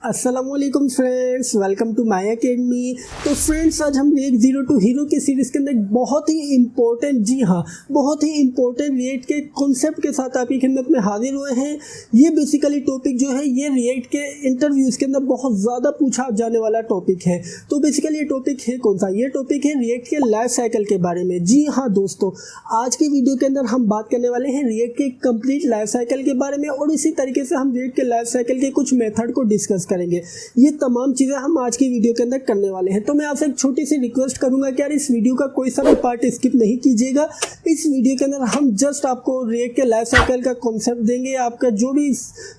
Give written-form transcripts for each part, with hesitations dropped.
अस्सलामुअलैकुम friends, welcome to my academy. तो friends, आज हम रिएक्ट जीरो टू हीरो की सीरीज़ के अंदर बहुत ही इम्पोर्टेंट, जी हाँ, बहुत ही इम्पोर्टेंट रिएक्ट के कॉन्सेप्ट के साथ आपकी खिदमत में हाजिर हुए हैं। ये बेसिकली टॉपिक जो है ये रिएक्ट के इंटरव्यूज़ के अंदर बहुत ज़्यादा पूछा जाने वाला टॉपिक है। तो बेसिकली ये टॉपिक है कौन सा? ये टॉपिक है रिएक्ट के लाइफ साइकिल के बारे में। जी हाँ दोस्तों, आज की वीडियो के अंदर हम बात करने वाले हैं रिएक्ट के कंप्लीट लाइफ साइकिल के बारे में, और इसी तरीके से हम रिएक्ट के लाइफ साइकिल के कुछ मेथड को डिस्कस करेंगे। ये तमाम चीजें हम आज की वीडियो के अंदर करने वाले हैं। तो मैं आपसे एक छोटी सी रिक्वेस्ट करूंगा कि यार इस वीडियो का कोई सा भी पार्ट स्किप नहीं कीजिएगा। इस वीडियो के अंदर हम जस्ट आपको रिएक्ट के लाइफ साइकिल का कॉन्सेप्ट देंगे, आपका जो भी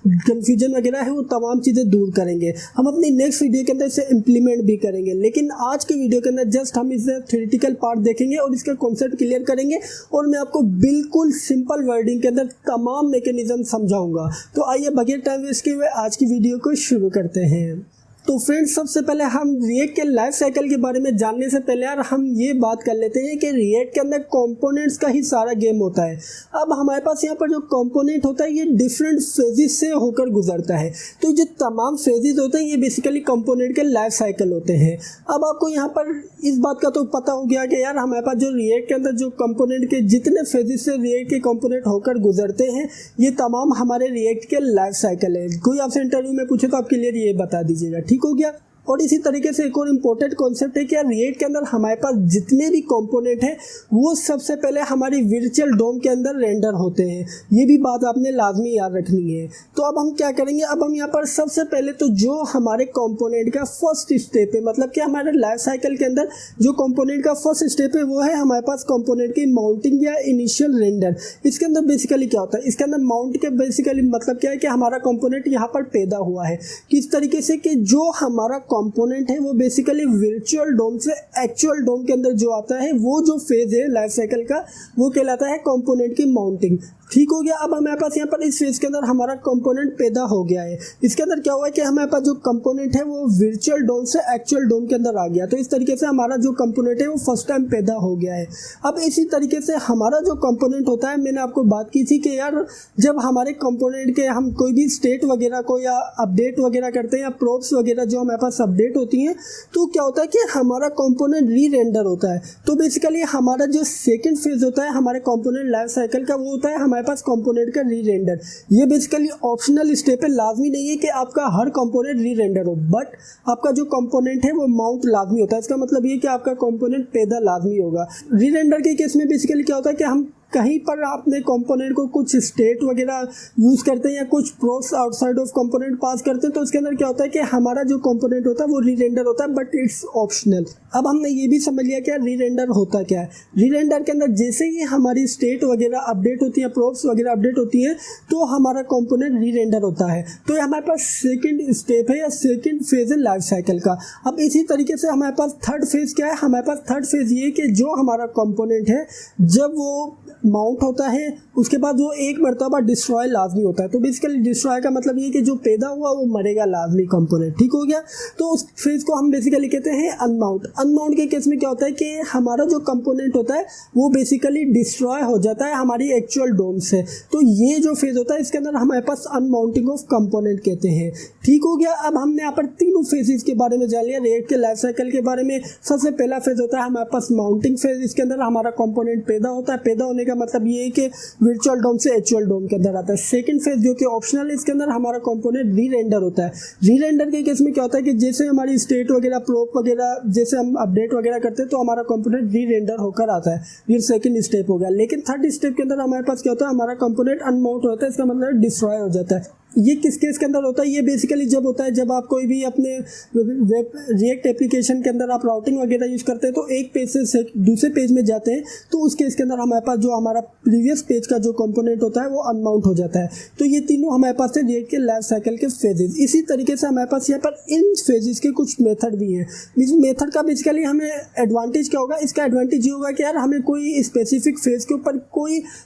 कंफ्यूजन वगैरह है वो तमाम चीजें दूर करेंगे। हम अपनी नेक्स्ट वीडियो के अंदर इसे इंप्लीमेंट भी करेंगे, लेकिन आज की वीडियो के अंदर जस्ट हम इसे थ्योरेटिकल पार्ट देखेंगे और इसका कॉन्सेप्ट क्लियर करेंगे, और मैं आपको बिल्कुल सिंपल वर्डिंग के अंदर तमाम मैकेनिज्म समझाऊंगा। तो आइए बगैर टाइम वेस्ट किए हुए आज की वीडियो को शुरू करते हैं। तो फ्रेंड्स, सबसे पहले हम रिएक्ट के लाइफ साइकिल के बारे में जानने से पहले यार हम ये बात कर लेते हैं कि रिएक्ट के अंदर कंपोनेंट्स का ही सारा गेम होता है। अब हमारे पास यहाँ पर जो कंपोनेंट होता है ये डिफरेंट फेजेस से होकर गुजरता है। तो जो तमाम फेजेस होते हैं ये बेसिकली कंपोनेंट के लाइफ साइकिल होते हैं। अब आपको यहाँ पर इस बात का तो पता हो गया कि यार हमारे पास जो रिएक्ट के अंदर जो कंपोनेंट के जितने फेजेस से रिएक्ट के कंपोनेंट होकर गुजरते हैं ये तमाम हमारे रिएक्ट के लाइफ साइकिल है। कोई आपसे इंटरव्यू में पूछे तो आप क्लियर ये बता दीजिएगा, ठीक हो गया। और इसी तरीके से एक और इम्पोर्टेंट कॉन्सेप्ट है कि रिएक्ट के अंदर हमारे पास जितने भी कंपोनेंट हैं वो सबसे पहले हमारी वर्चुअल डोम के अंदर रेंडर होते हैं। ये भी बात आपने लाजमी याद रखनी है। तो अब हम क्या करेंगे, अब हम यहाँ पर सबसे पहले तो जो हमारे कंपोनेंट का फर्स्ट स्टेप है, मतलब कि हमारे लाइफ साइकिल के अंदर जो कंपोनेंट का फर्स्ट स्टेप है वो है हमारे पास कंपोनेंट की माउंटिंग या इनिशियल रेंडर। इसके अंदर बेसिकली क्या होता है, इसके अंदर माउंट के बेसिकली मतलब क्या है कि हमारा कंपोनेंट यहाँ पर पैदा हुआ है किस तरीके से कि जो हमारा कंपोनेंट है वो बेसिकली वर्चुअल डोम से एक्चुअल डोम के अंदर जो आता है वो जो फेज है लाइफ साइकिल का वो कहलाता है कंपोनेंट की माउंटिंग। ठीक हो गया। अब हमारे पास यहाँ पर इस फेज के अंदर हमारा कंपोनेंट पैदा हो गया है। इसके अंदर क्या हुआ है कि हमारे पास जो कंपोनेंट है वो वर्चुअल डोम से एक्चुअल डोम के अंदर आ गया। तो इस तरीके से हमारा जो कंपोनेंट है वो फर्स्ट टाइम पैदा हो गया है। अब इसी तरीके से हमारा जो कंपोनेंट होता है, मैंने आपको बात की थी कि यार जब हमारे कंपोनेंट के हम कोई भी स्टेट वगैरह को या अपडेट वगैरह करते हैं या प्रोब्स वगैरह जो हमारे पास अपडेट होती हैं तो क्या होता है कि हमारा कंपोनेंट री रेंडर होता है। तो बेसिकली हमारा जो सेकेंड फेज होता है हमारे कंपोनेंट लाइफ साइकिल का वो होता है हमारे पास कंपोनेंट का री रेंडर। ये बेसिकली ऑप्शनल स्टेप है, लाजमी नहीं है कि आपका हर कंपोनेंट री रेंडर हो, बट आपका जो कंपोनेंट है वो माउंट लाजमी होता है। इसका मतलब ये कि आपका कंपोनेंट पैदा लाजमी होगा। री रेंडर के केस में बेसिकली क्या होता है कि हम कहीं पर अपने कंपोनेंट को कुछ स्टेट वगैरह यूज़ करते हैं या कुछ प्रोसेस आउटसाइड ऑफ कंपोनेंट पास करते हैं, तो उसके अंदर क्या होता है कि हमारा जो कंपोनेंट होता है वो री रेंडर होता है, बट इट्स ऑप्शनल। अब हमने ये भी समझ लिया कि री रेंडर होता क्या है। री रेंडर के अंदर जैसे ही हमारी स्टेट वगैरह अपडेट होती है, प्रोसेस वगैरह अपडेट होती है, तो हमारा कंपोनेंट री रेंडर होता है। तो ये हमारे पास सेकेंड स्टेप है या सेकेंड फेज है लाइफ साइकिल का। अब इसी तरीके से हमारे पास थर्ड फेज क्या है, हमारे पास थर्ड फेज ये कि जो हमारा कंपोनेंट है जब वो माउंट होता है उसके बाद वो एक मरतबा डिस्ट्रॉय लाजमी होता है। तो बेसिकली डिस्ट्रॉय का मतलब ये कि जो पैदा हुआ वो मरेगा लाजमी कंपोनेंट। ठीक हो गया। तो उस फेज को हम बेसिकली कहते हैं अनमाउंट। अनमाउंट के केस में क्या होता है कि हमारा जो कंपोनेंट होता है वो बेसिकली डिस्ट्रॉय हो जाता है हमारी एक्चुअल डोम से। तो ये जो फेज होता है इसके अंदर हमारे पास अनमाउंटिंग ऑफ कंपोनेंट कहते हैं। ठीक हो गया। अब हमने यहाँ पर तीनों फेजेस के बारे में जान लिया। रिएक्ट के लाइफ साइकिल के बारे में सबसे पहला फेज होता है हमारे पास माउंटिंग फेज। इसके अंदर हमारा कंपोनेंट पैदा होता है। पैदा होने का मतलब ये है कि वर्चुअल डोम से एक्चुअल डोम के अंदर आता है। सेकंड फेज जो कि ऑप्शनल है, इसके अंदर हमारा कंपोनेंट री रेंडर होता है। री रेंडर के केस में क्या होता है कि जैसे हमारी स्टेट वगैरह प्रोब वगैरह जैसे हम अपडेट वगैरह करते हैं तो हमारा कंपोनेंट री रेंडर होकर आता है। ये सेकंड स्टेप हो गया। लेकिन थर्ड स्टेप के अंदर हमारे पास क्या होता है, हमारा कंपोनेंट अनमाउंट होता है। इसका मतलब डिस्ट्रॉय हो जाता है। ये किस केस के अंदर होता है, ये बेसिकली जब होता है जब आप कोई भी अपने वेब रिएक्ट एप्लीकेशन के अंदर आप राउटिंग वगैरह यूज़ करते हैं तो एक पेज से दूसरे पेज में जाते हैं, तो उस केस के अंदर हमारे पास जो हमारा प्रीवियस पेज का जो कंपोनेंट होता है वो अनमाउंट हो जाता है। तो ये तीनों हमारे पास है रिएक्ट के लाइफ साइकिल के फेजेस। इसी तरीके से हमारे पास यहाँ पर इन फेजेस के कुछ मेथड भी हैं। इस मेथड का बेसिकली हमें एडवांटेज क्या होगा, इसका एडवांटेज ये होगा कि यार हमें कोई स्पेसिफिक फेज के ऊपर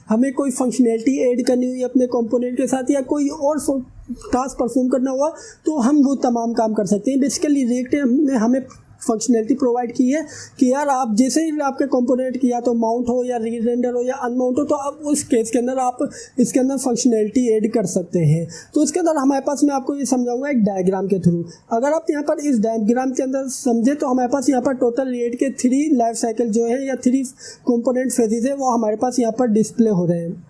हमें कोई फंक्शनैलिटी ऐड करनी हुई अपने कंपोनेंट के साथ या कोई और टास्क परफॉर्म करना हुआ तो हम वो तमाम काम कर सकते हैं। बेसिकली रिएक्ट ने हमें फंक्शनैलिटी प्रोवाइड की है कि यार आप जैसे ही आपके कंपोनेंट की या तो माउंट हो या रीरेंडर हो या अनमाउंट हो, तो आप उस केस के अंदर आप इसके अंदर फंक्शनैलिटी ऐड कर सकते हैं। तो इसके अंदर हमारे पास मैं आपको ये समझाऊंगा एक डायग्राम के थ्रू। अगर आप यहाँ पर इस डायग्राम के अंदर समझे तो हमारे पास यहाँ पर टोटल रिएक्ट के 3 लाइफ साइकिल जो है या 3 कंपोनेंट फेजेस है वो हमारे पास यहाँ पर डिस्प्ले हो रहे हैं।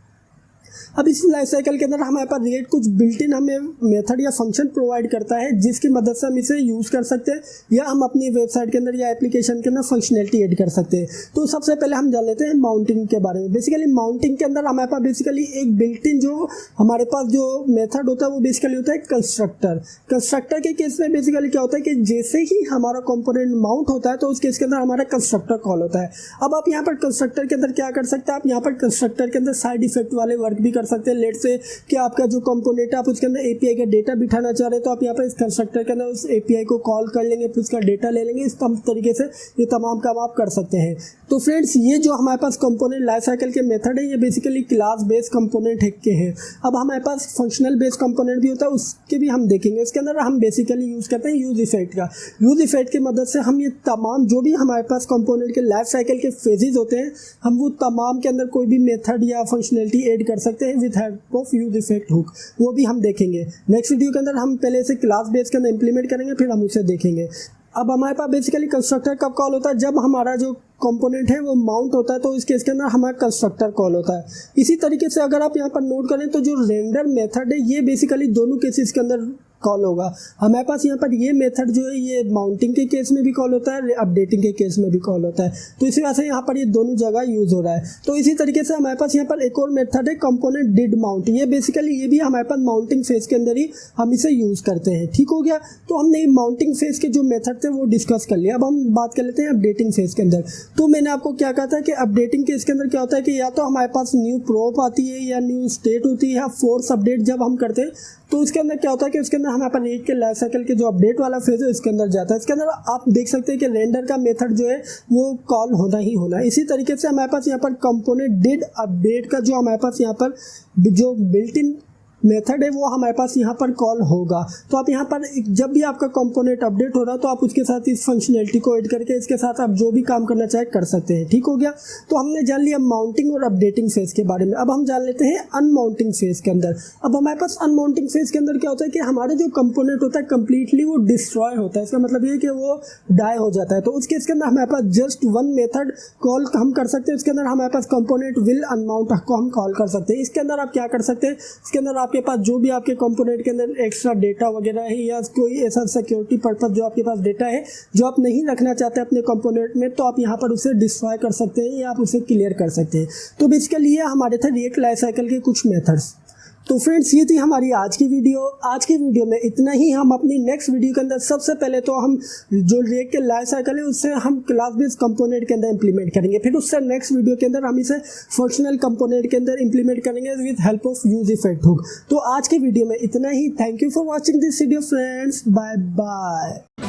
अब इस लाइफ साइकिल के अंदर हमारे पास रिएक्ट कुछ बिल्ट इन हमें मेथड या फंक्शन प्रोवाइड करता है जिसकी मदद से हम इसे यूज़ कर सकते हैं या हम अपनी वेबसाइट के अंदर या एप्लीकेशन के अंदर फंक्शनैलिटी ऐड कर सकते हैं। तो सबसे पहले हम जान लेते हैं माउंटिंग के बारे में। बेसिकली माउंटिंग के अंदर हमारे पास बेसिकली एक बिल्ट इन जो हमारे पास जो मेथड होता है वो बेसिकली होता है कंस्ट्रक्टर। कंस्ट्रक्टर के केस में बेसिकली क्या होता है कि जैसे ही हमारा कंपोनेंट माउंट होता है तो उस केस के अंदर हमारा कंस्ट्रक्टर कॉल होता है। अब आप यहाँ पर कंस्ट्रक्टर के अंदर क्या कर सकते हैं, आप यहाँ पर कंस्ट्रक्टर के अंदर साइड इफेक्ट वाले वर्क भी कर सकते हैं। लेट से कि आपका जो कंपोनेंट है आप उसके अंदर एपीआई का डेटा बिठाना चाह रहे हैं तो आप यहाँ पर इस कंस्ट्रक्टर के अंदर उस एपीआई को कॉल कर लेंगे, फिर उसका डेटा ले लेंगे। इस तरीके से ये तमाम काम आप कर सकते हैं। तो फ्रेंड्स ये जो हमारे पास कंपोनेंट लाइफ साइकिल के मेथड है ये बेसिकली क्लास बेस्ड कंपोनेंट के हैं। अब हमारे पास फंक्शनल बेस्ड कंपोनेंट भी होता है, उसके भी हम देखेंगे। उसके अंदर हम बेसिकली यूज़ करते हैं यूज इफेक्ट का। यूज इफेक्ट की मदद से हम ये तमाम जो भी हमारे पास कंपोनेंट के लाइफ साइकिल के फेजेस होते हैं हम वो तमाम के अंदर कोई भी मेथड या फंक्शनैलिटी ऐड कर सकते हैं with help of use effect hook. वो भी हम देखेंगे नेक्स्ट वीडियो के अंदर। हम पहले से क्लास बेस के अंदर इंप्लीमेंट करेंगे फिर हम उसे देखेंगे। अब हमारे पास बेसिकली कंस्ट्रक्टर कब कॉल होता है, जब हमारा जो कंपोनेंट है वो माउंट होता है तो इस केस के अंदर हमारा कंस्ट्रक्टर कॉल होता है। इसी तरीके से अगर आप यहाँ पर नोट करें तो जो रेंडर मेथड है ये बेसिकली दोनों केसेस के अंदर कॉल होगा। हमारे पास यहाँ पर ये मेथड जो है ये माउंटिंग के केस में भी कॉल होता है, अपडेटिंग के केस में भी कॉल होता है। तो इसी वजह से यहाँ पर ये दोनों जगह यूज़ हो रहा है। तो इसी तरीके से हमारे पास यहाँ पर एक और मेथड है कंपोनेंट डिड माउंट। ये बेसिकली ये भी हमारे पास माउंटिंग फेज के अंदर ही हम इसे यूज़ करते हैं। ठीक हो गया। तो हमने माउंटिंग फेज के जो मेथड थे वो डिस्कस कर लिया। अब हम बात कर लेते हैं अपडेटिंग फेज के अंदर। तो मैंने आपको क्या कहा था कि अपडेटिंग केस के अंदर क्या होता है कि या तो हमारे पास न्यू प्रोप आती है या न्यू स्टेट होती है या फोर्स अपडेट जब हम करते हैं तो उसके अंदर क्या होता है कि उसके अंदर हमारे पास एक के लाइफ साइकिल के जो अपडेट वाला फेज है इसके अंदर जाता है। इसके अंदर आप देख सकते हैं कि रेंडर का मेथड जो है वो कॉल होना ही होना है। इसी तरीके से हमारे पास यहाँ पर कंपोनेंट डिड अपडेट का जो हमारे पास यहाँ पर जो बिल्ट इन मेथड है वो हमारे पास यहाँ पर कॉल होगा। तो आप यहाँ पर जब भी आपका कंपोनेंट अपडेट हो रहा है तो आप उसके साथ इस फंक्शनैलिटी को ऐड करके इसके साथ आप जो भी काम करना चाहे कर सकते हैं। ठीक हो गया। तो हमने जान लिया माउंटिंग और अपडेटिंग फेज के बारे में। अब हम जान लेते हैं अनमाउंटिंग फेज के अंदर। अब हमारे पास अनमाउंटिंग फेज के अंदर क्या होता है कि हमारा जो कंपोनेंट होता है कंप्लीटली वो डिस्ट्रॉय होता है। इसका मतलब ये है कि वो डाई हो जाता है। तो उसके इसके अंदर हमारे पास जस्ट वन मेथड कॉल हम कर सकते हैं। उसके अंदर हमारे पास कंपोनेंट विल अनमाउंट को हम कॉल कर सकते हैं। इसके अंदर आप क्या कर सकते हैं, इसके अंदर आपके पास जो भी आपके कंपोनेंट के अंदर एक्स्ट्रा डेटा वगैरह है या कोई ऐसा सिक्योरिटी पर्पस जो आपके पास डेटा है जो आप नहीं रखना चाहते अपने कंपोनेंट में तो आप यहाँ पर उसे डिस्ट्रॉय कर सकते हैं या आप उसे क्लियर कर सकते हैं। तो बेसिकली ये हमारे थे रिएक्ट लाइफ साइकिल के कुछ मेथड्स। तो फ्रेंड्स ये थी हमारी आज की वीडियो। आज की वीडियो में इतना ही। हम अपनी नेक्स्ट वीडियो के अंदर सबसे पहले तो हम जो रिएक्ट के लाइफ साइकिल है उससे हम क्लास बेस्ड कंपोनेंट के अंदर इंप्लीमेंट करेंगे। फिर उससे नेक्स्ट वीडियो के अंदर हम इसे फंक्शनल कंपोनेंट के अंदर इंप्लीमेंट करेंगे with help of use effect hook. तो आज की वीडियो में इतना ही। Thank you for watching this video friends. Bye bye.